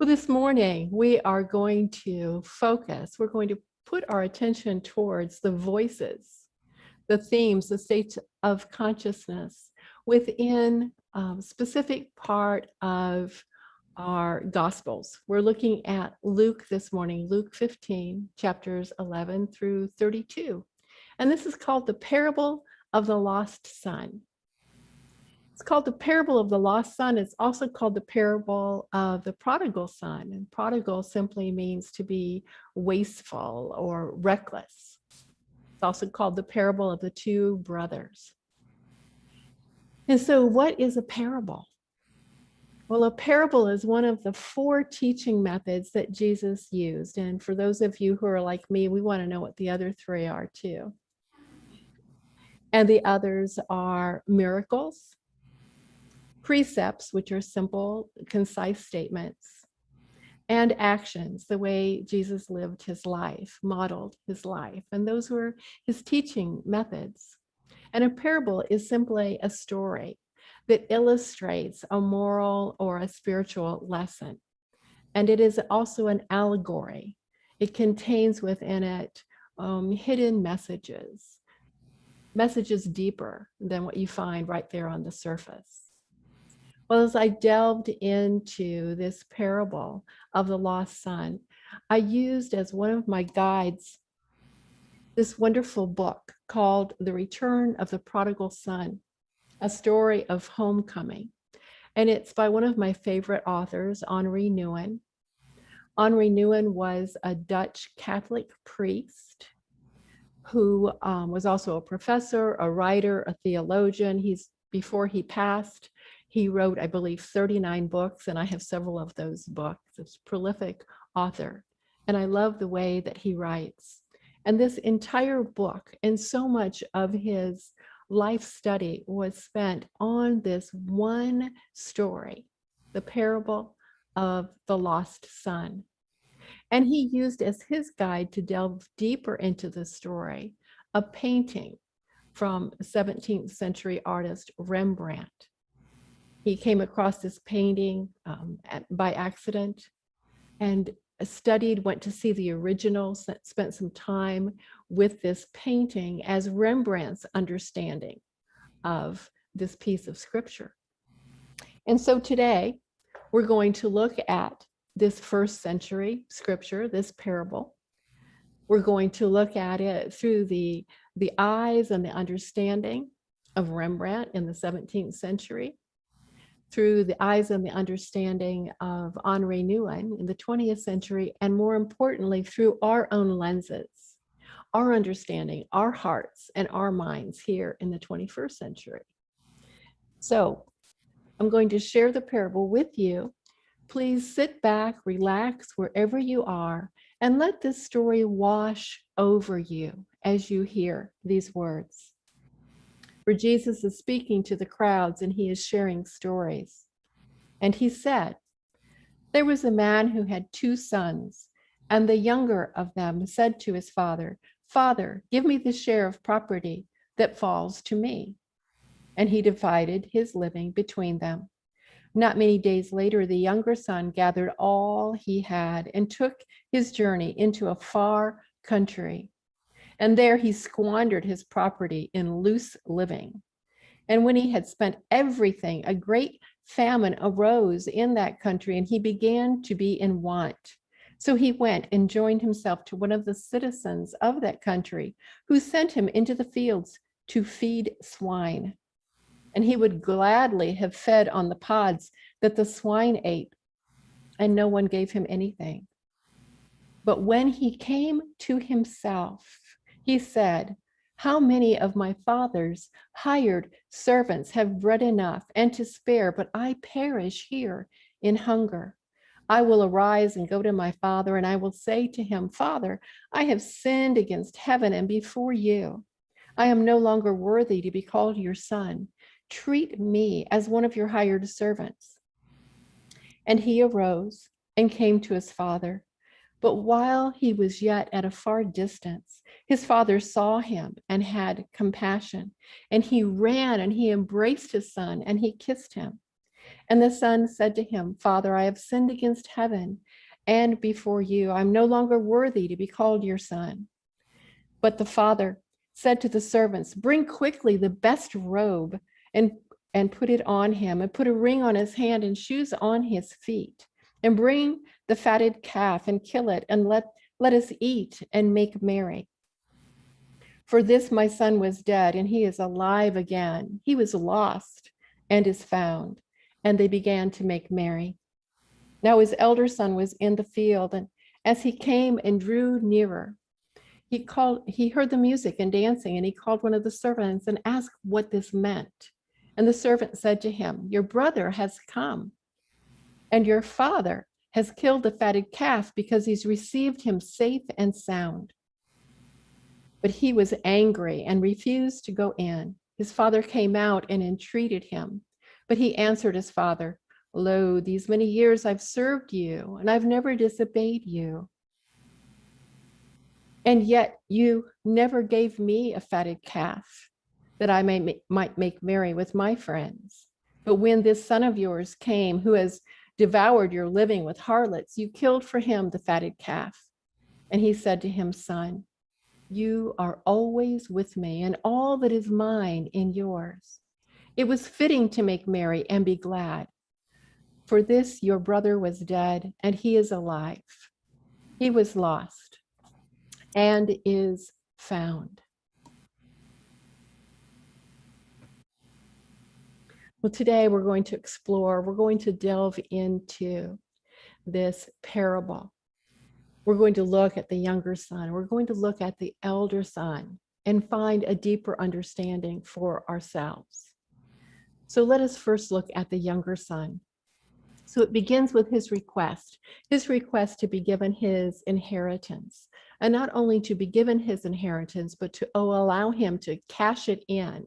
Well, this morning we are going to we're going to put our attention towards the voices, the themes, the states of consciousness within a specific part of our Gospels. We're looking at Luke this morning, Luke 15, chapters 11 through 32. And this is called the parable of the lost son. It's called the parable of the lost son. It's also called the parable of the prodigal son. And prodigal simply means to be wasteful or reckless. It's also called the parable of the two brothers. And so, what is a parable? Well, a parable is one of the 4 teaching methods that Jesus used. And for those of you who are like me, we want to know what the other 3 are too. And the others are miracles, precepts, which are simple, concise statements, and actions, the way Jesus lived his life, modeled his life. And those were his teaching methods. And a parable is simply a story that illustrates a moral or a spiritual lesson. And it is also an allegory. It contains within it hidden messages deeper than what you find right there on the surface. Well, as I delved into this parable of the lost son, I used as one of my guides this wonderful book called The Return of the Prodigal Son, a story of homecoming. And it's by one of my favorite authors, Henri Nouwen. Henri Nouwen was a Dutch Catholic priest who was also a professor, a writer, a theologian. Before he passed, he wrote, I believe, 39 books, and I have several of those books. He's a prolific author, and I love the way that he writes. And this entire book and so much of his life study was spent on this one story, the parable of the lost son. And he used as his guide to delve deeper into the story a painting from 17th century artist Rembrandt. He came across this painting by accident and went to see the original, spent some time with this painting as Rembrandt's understanding of this piece of scripture. And so today we're going to look at this 1st century scripture, this parable. We're going to look at it through the eyes and the understanding of Rembrandt in the 17th century, through the eyes and the understanding of Henri Nouwen in the 20th century, and more importantly, through our own lenses, our understanding, our hearts, and our minds here in the 21st century. So I'm going to share the parable with you. Please sit back, relax wherever you are, and let this story wash over you as you hear these words. For Jesus is speaking to the crowds and he is sharing stories. And he said, there was a man who had 2 sons, and the younger of them said to his father, Father, give me the share of property that falls to me. And he divided his living between them. Not many days later, the younger son gathered all he had and took his journey into a far country. And there he squandered his property in loose living. And when he had spent everything, a great famine arose in that country, and he began to be in want. So he went and joined himself to one of the citizens of that country, who sent him into the fields to feed swine. And he would gladly have fed on the pods that the swine ate, and no one gave him anything. But when he came to himself, he said, how many of my father's hired servants have bread enough and to spare, but I perish here in hunger. I will arise and go to my father, and I will say to him, Father, I have sinned against heaven and before you. I am no longer worthy to be called your son. Treat me as one of your hired servants. And he arose and came to his father. But while he was yet at a far distance, his father saw him and had compassion. And he ran and he embraced his son and he kissed him. And the son said to him, Father, I have sinned against heaven and before you. I'm no longer worthy to be called your son. But the father said to the servants, bring quickly the best robe and put it on him, and put a ring on his hand and shoes on his feet, and bring the fatted calf and kill it, and let us eat and make merry. For this my son was dead, and he is alive again. He was lost and is found. And they began to make merry. Now his elder son was in the field, and as he came and drew nearer, he heard the music and dancing, and he called one of the servants and asked what this meant. And the servant said to him, your brother has come, and your father has killed the fatted calf because he's received him safe and sound. But he was angry and refused to go in. His father came out and entreated him. But he answered his father, lo, these many years I've served you, and I've never disobeyed you. And yet you never gave me a fatted calf that I might make merry with my friends. But when this son of yours came, who has devoured your living with harlots, you killed for him the fatted calf. And he said to him, son, you are always with me, and all that is mine in yours. It was fitting to make merry and be glad. For this your brother was dead, and he is alive. He was lost and is found. Well, today we're going to delve into this parable. We're going to look at the younger son. We're going to look at the elder son and find a deeper understanding for ourselves. So let us first look at the younger son. So it begins with his request to be given his inheritance. And not only to be given his inheritance, but to allow him to cash it in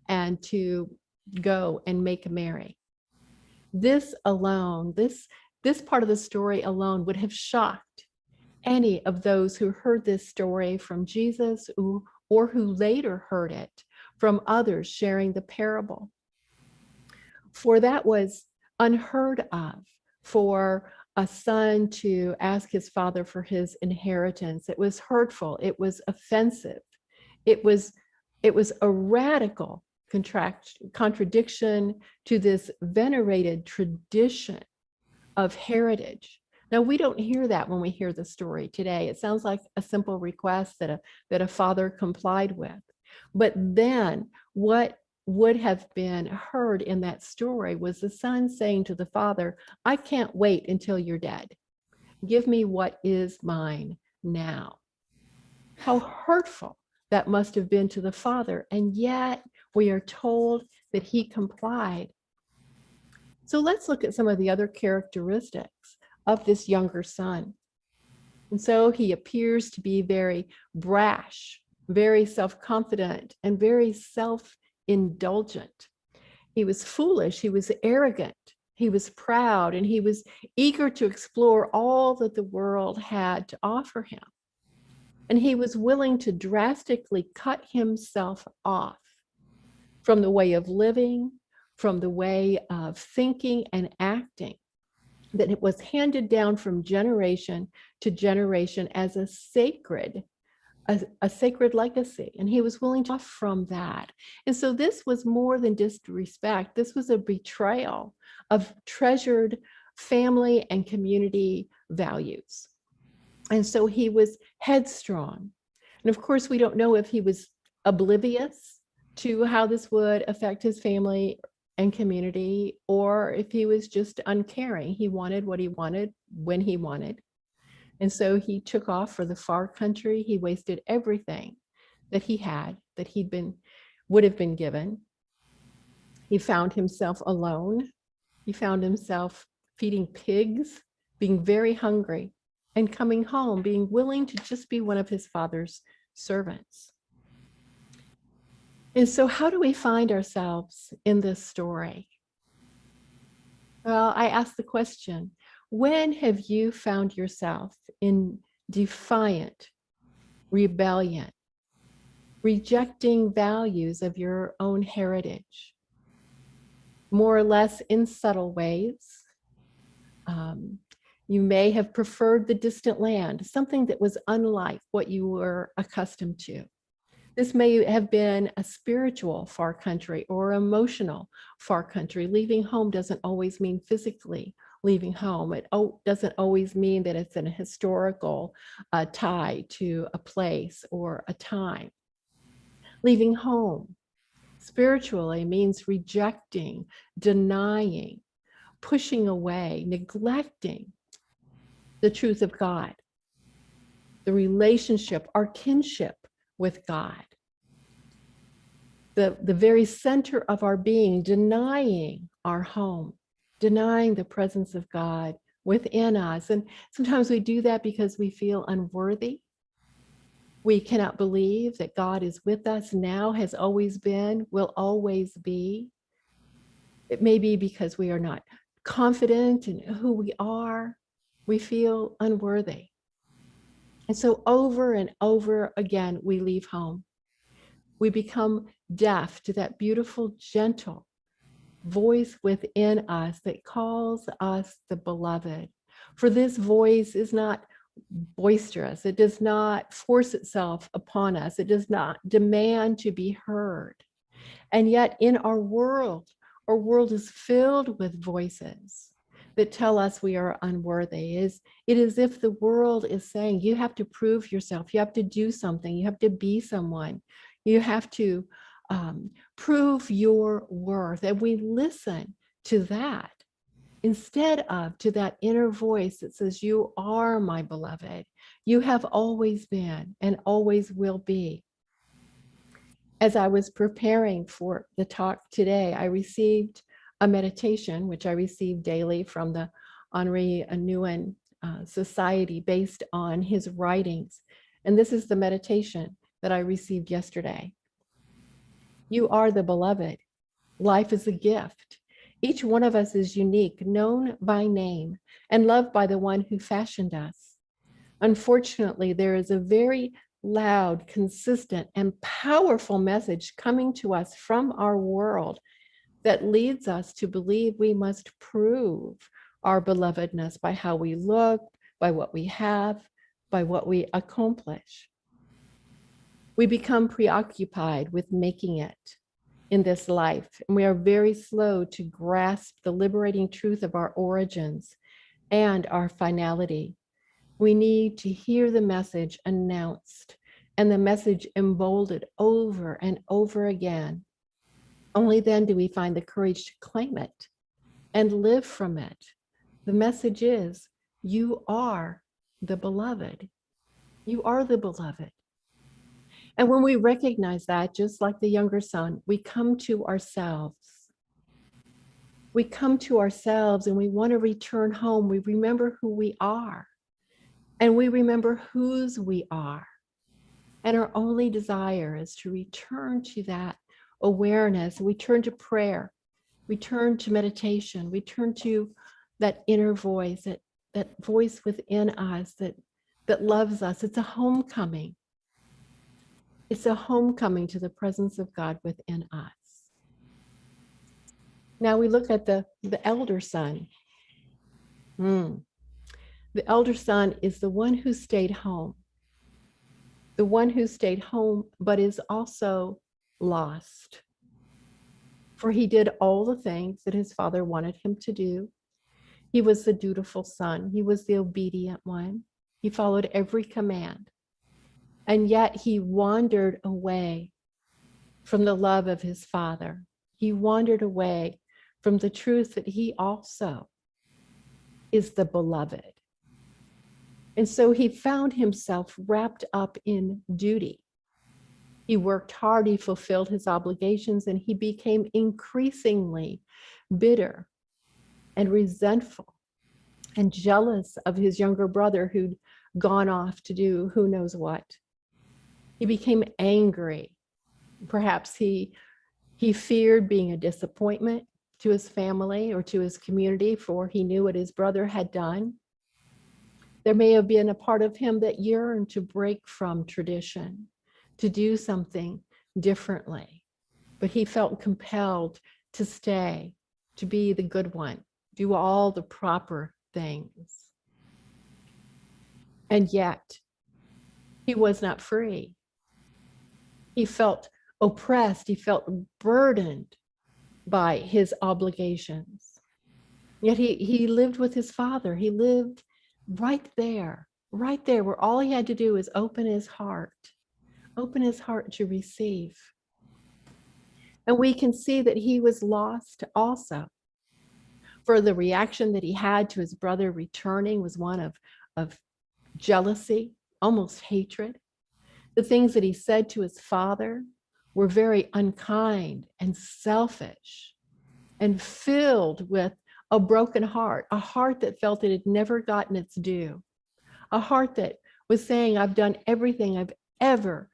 and to go and make merry. This alone, this part of the story alone would have shocked any of those who heard this story from Jesus or who later heard it from others sharing the parable. For that was unheard of, for a son to ask his father for his inheritance. It was hurtful. It was offensive. It was a radical contradiction to this venerated tradition of heritage. Now, we don't hear that when we hear the story today. It sounds like a simple request that a father complied with. But then what would have been heard in that story was the son saying to the father, I can't wait until you're dead. Give me what is mine now. How hurtful that must have been to the father. And yet we are told that he complied. So let's look at some of the other characteristics of this younger son. And so he appears to be very brash, very self-confident, and very self-indulgent. He was foolish, he was arrogant, he was proud, and he was eager to explore all that the world had to offer him. And he was willing to drastically cut himself off from the way of living, from the way of thinking and acting that it was handed down from generation to generation as a sacred legacy. And he was willing to off from that. And so this was more than disrespect. This was a betrayal of treasured family and community values. And so he was headstrong. And of course, we don't know if he was oblivious to how this would affect his family and community, or if he was just uncaring. He wanted what he wanted when he wanted. And so he took off for the far country. He wasted everything that he had, that would have been given. He found himself alone. He found himself feeding pigs, being very hungry, and coming home, being willing to just be one of his father's servants. And so how do we find ourselves in this story? Well, I ask the question, when have you found yourself in defiant rebellion, rejecting values of your own heritage? more or less in subtle ways. You may have preferred the distant land, something that was unlike what you were accustomed to. This may have been a spiritual far country or emotional far country. Leaving home doesn't always mean physically leaving home. It doesn't always mean that it's an historical tie to a place or a time. Leaving home spiritually means rejecting, denying, pushing away, neglecting the truth of God, the relationship, our kinship with God, the very center of our being, denying our home, denying the presence of God within us. And sometimes we do that because we feel unworthy. We cannot believe that God is with us now, has always been, will always be. It may be because we are not confident in who we are. We feel unworthy. And so over and over again, we leave home. We become deaf to that beautiful, gentle voice within us that calls us the beloved. For this voice is not boisterous. It does not force itself upon us. It does not demand to be heard. And yet in our world is filled with voices that tell us we are unworthy. It is as if the world is saying, you have to prove yourself. You have to do something. You have to be someone. You have to prove your worth. And we listen to that instead of to that inner voice that says, you are my beloved. You have always been and always will be. As I was preparing for the talk today, I received a meditation, which I receive daily from the Henri Nouwen Society based on his writings. And this is the meditation that I received yesterday. You are the beloved. Life is a gift. Each one of us is unique, known by name, and loved by the one who fashioned us. Unfortunately, there is a very loud, consistent, and powerful message coming to us from our world that leads us to believe we must prove our belovedness by how we look, by what we have, by what we accomplish. We become preoccupied with making it in this life, and we are very slow to grasp the liberating truth of our origins and our finality. We need to hear the message announced and the message emboldened over and over again. Only then do we find the courage to claim it and live from it. The message is, you are the beloved. You are the beloved. And when we recognize that, just like the younger son, we come to ourselves. We come to ourselves and we want to return home. We remember who we are. And we remember whose we are. And our only desire is to return to that awareness. We turn to prayer. We turn to meditation. We turn to that inner voice, that voice within us that loves us. It's a homecoming. It's a homecoming to the presence of God within us. Now we look at the elder son. The elder son is the one who stayed home. The one who stayed home, but is also lost. For he did all the things that his father wanted him to do. He was the dutiful son. He was the obedient one. He followed every command. And yet he wandered away from the love of his father. He wandered away from the truth that he also is the beloved. And so he found himself wrapped up in duty. He worked hard, he fulfilled his obligations, and he became increasingly bitter and resentful and jealous of his younger brother who'd gone off to do who knows what. He became angry. Perhaps he feared being a disappointment to his family or to his community, for he knew what his brother had done. There may have been a part of him that yearned to break from tradition, to do something differently, but he felt compelled to stay to be the good one, do all the proper things. And yet, he was not free. He felt oppressed. He felt burdened by his obligations. Yet he lived with his father. He lived right there where all he had to do is open his heart to receive. And we can see that he was lost also. For the reaction that he had to his brother returning was one of jealousy, almost hatred. The things that he said to his father were very unkind and selfish and filled with a broken heart, a heart that felt it had never gotten its due, a heart that was saying, I've done everything I've ever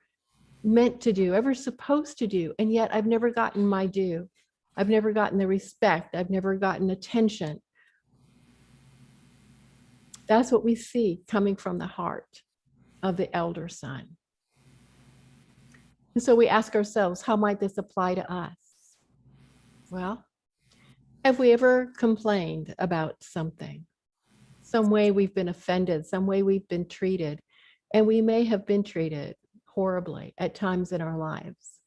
meant to do, ever supposed to do, and yet I've never gotten my due. I've never gotten the respect. I've never gotten attention. That's what we see coming from the heart of the elder son. And so we ask ourselves, how might this apply to us? Well, have we ever complained about something? Some way we've been offended, some way we've been treated, and we may have been treated horribly at times in our lives.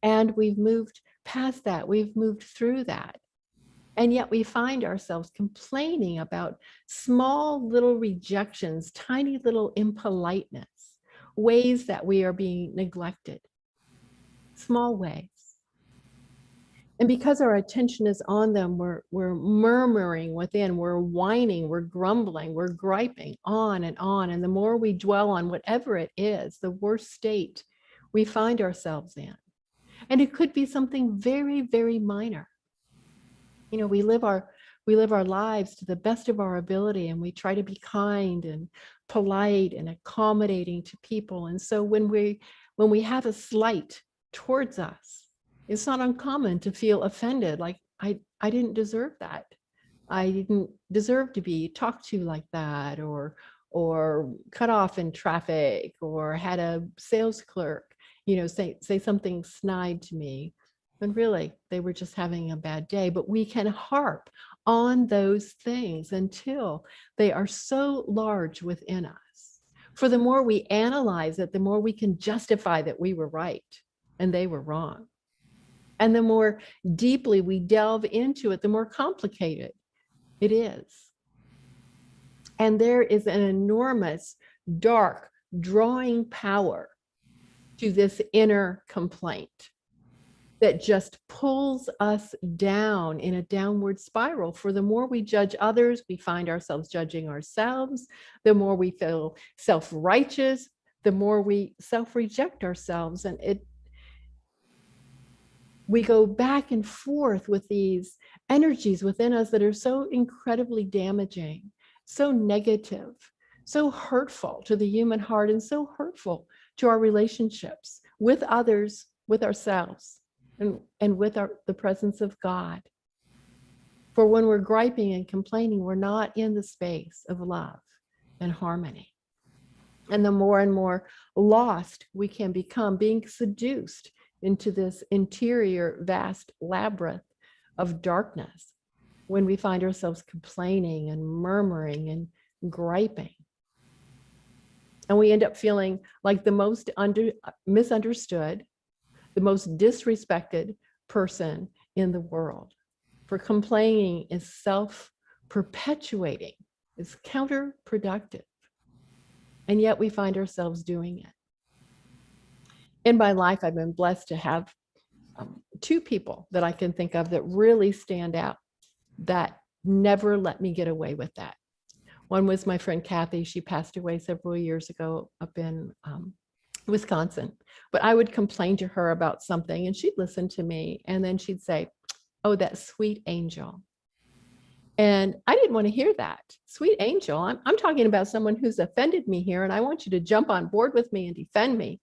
And we've moved past that, we've moved through that. And yet we find ourselves complaining about small little rejections, tiny little impoliteness, ways that we are being neglected, small ways. And because our attention is on them, we're murmuring within, we're whining, we're grumbling, we're griping on. And the more we dwell on whatever it is, the worse state we find ourselves in. And it could be something very, very minor. You know, we live our lives to the best of our ability, and we try to be kind and polite and accommodating to people. And so when we have a slight towards us, it's not uncommon to feel offended, like I didn't deserve that. I didn't deserve to be talked to like that, or cut off in traffic, or had a sales clerk, say something snide to me. And really, they were just having a bad day. But we can harp on those things until they are so large within us. For the more we analyze it, the more we can justify that we were right and they were wrong. And the more deeply we delve into it, the more complicated it is. And there is an enormous, dark, drawing power to this inner complaint that just pulls us down in a downward spiral. For the more we judge others, we find ourselves judging ourselves. The more we feel self-righteous, the more we self-reject ourselves. And we go back and forth with these energies within us that are so incredibly damaging, so negative, so hurtful to the human heart, and so hurtful to our relationships with others, with ourselves, and with the presence of God. For when we're griping and complaining, we're not in the space of love and harmony. And the more and more lost we can become, being seduced into this interior vast labyrinth of darkness, when we find ourselves complaining and murmuring and griping. And we end up feeling like the most misunderstood, the most disrespected person in the world. For complaining is self-perpetuating, is counterproductive. And yet we find ourselves doing it. In my life, I've been blessed to have two people that I can think of that really stand out, that never let me get away with that. One was my friend Kathy. She passed away several years ago up in Wisconsin. But I would complain to her about something and she'd listen to me. And then she'd say, oh, that sweet angel. And I didn't want to hear that. Sweet angel. I'm talking about someone who's offended me here, and I want you to jump on board with me and defend me.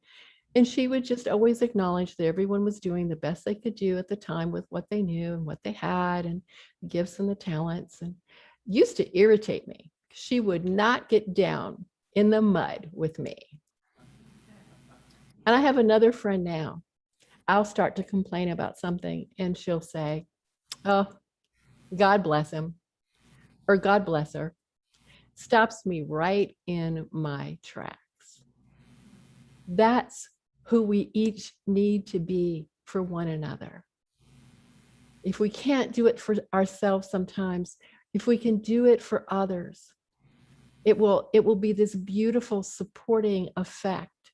And she would just always acknowledge that everyone was doing the best they could do at the time with what they knew and what they had, and the gifts and the talents, and used to irritate me. She would not get down in the mud with me. And I have another friend now. I'll start to complain about something and she'll say, oh, God bless him, or God bless her, stops me right in my tracks. That's who we each need to be for one another. If we can't do it for ourselves sometimes, if we can do it for others, it will be this beautiful supporting effect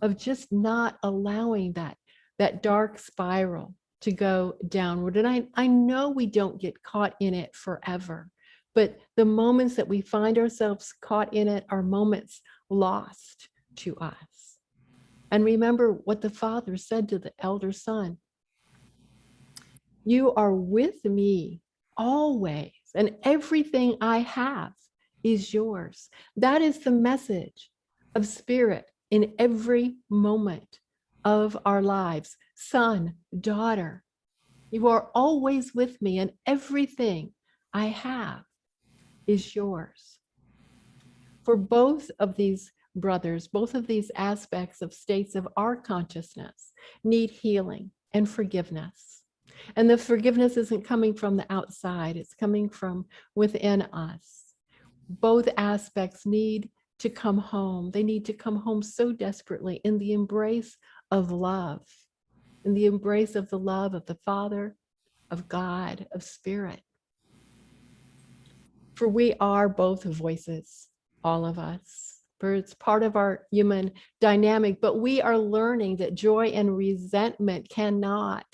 of just not allowing that dark spiral to go downward. And I know we don't get caught in it forever, but the moments that we find ourselves caught in it are moments lost to us. And remember what the father said to the elder son: you are with me always, and everything I have is yours. That is the message of spirit in every moment of our lives. Son, daughter, you are always with me, and everything I have is yours. For both of these brothers, both of these aspects of states of our consciousness need healing and forgiveness. And the forgiveness isn't coming from the outside, it's coming from within us. Both aspects need to come home. They need to come home so desperately in the embrace of love, in the embrace of the love of the Father, of God, of Spirit. For we are both voices, all of us. For it's part of our human dynamic, but we are learning that joy and resentment cannot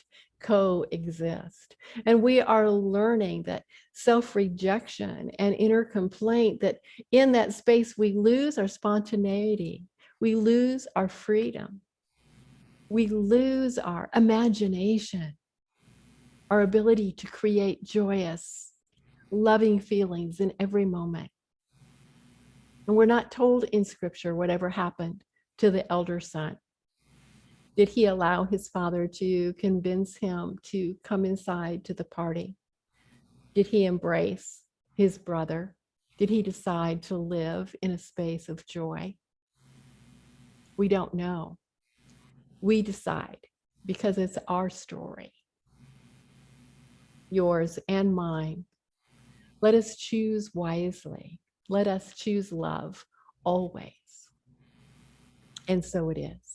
coexist. And we are learning that self-rejection and inner complaint, that in that space we lose our spontaneity, we lose our freedom, we lose our imagination, our ability to create joyous, loving feelings in every moment. And we're not told in scripture whatever happened to the elder son. Did he allow his father to convince him to come inside to the party? Did he embrace his brother? Did he decide to live in a space of joy? We don't know. We decide, because it's our story, yours and mine. Let us choose wisely. Let us choose love always. And so it is.